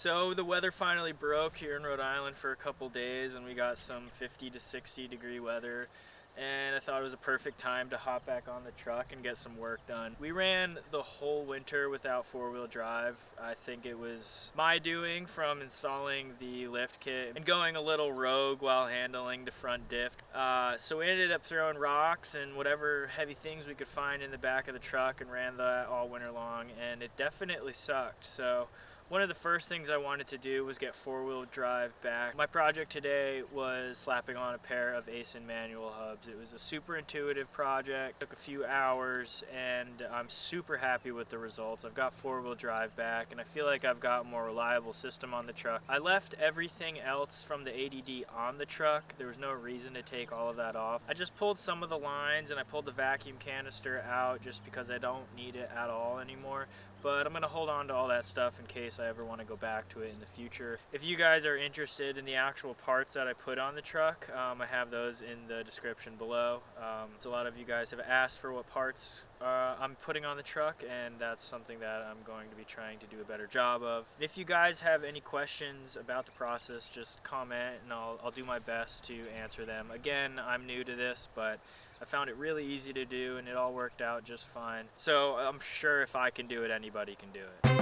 So the weather finally broke here in Rhode Island for a couple days, and we got some 50 to 60 degree weather, and I thought it was a perfect time to hop back on the truck and get some work done. We ran the whole winter without four-wheel drive. I think it was my doing from installing the lift kit and going a little rogue while handling the front diff. So we ended up throwing rocks and whatever heavy things we could find in the back of the truck and ran that all winter long, and it definitely sucked. So one of the first things I wanted to do was get four-wheel drive back. My project today was slapping on a pair of Aisin Manual hubs. It was a super intuitive project, took a few hours, and I'm super happy with the results. I've got four-wheel drive back, and I feel like I've got a more reliable system on the truck. I left everything else from the ADD on the truck. There was no reason to take all of that off. I just pulled some of the lines, and I pulled the vacuum canister out just because I don't need it at all anymore. But I'm gonna hold on to all that stuff in case I ever want to go back to it in the future. If you guys are interested in the actual parts that I put on the truck, I have those in the description below. So a lot of you guys have asked for what parts I'm putting on the truck, and that's something that I'm going to be trying to do a better job of. If you guys have any questions about the process, just comment and I'll do my best to answer them. Again, I'm new to this, but I found it really easy to do and it all worked out just fine. So I'm sure if I can do it, anybody can do it.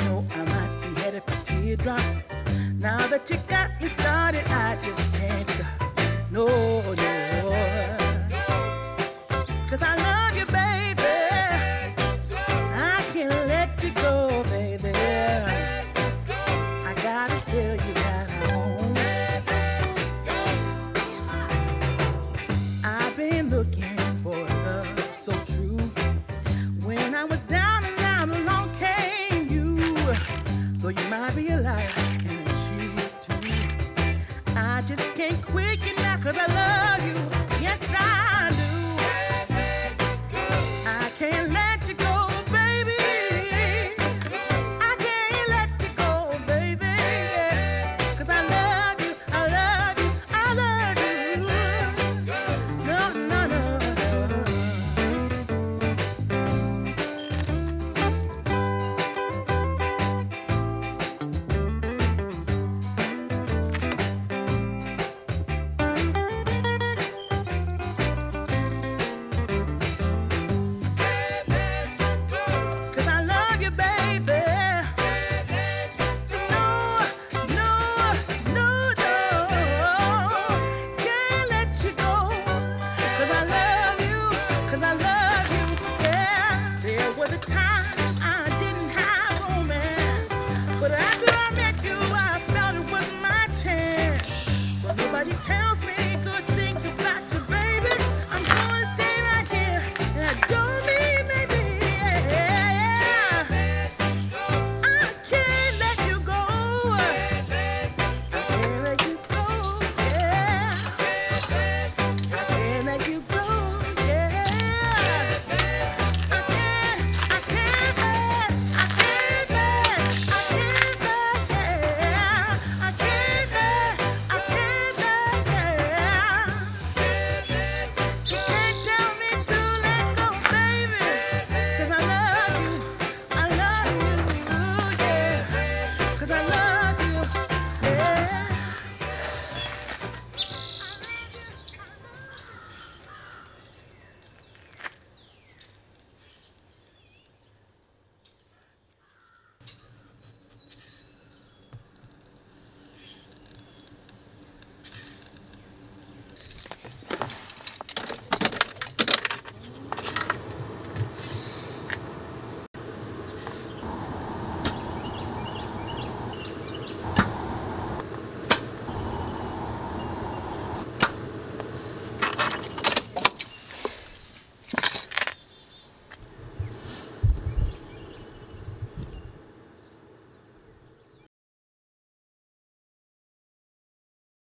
know I might be headed for teardrops. Now that you got me started, I just can't stop. No, no. 'Cause I love you, baby. I can't let you go, baby. I gotta tell you that I've been looking for love so true. When I was down and out, along came you. Though you might be a liar and a cheat too, I just can't quit you now 'cause I love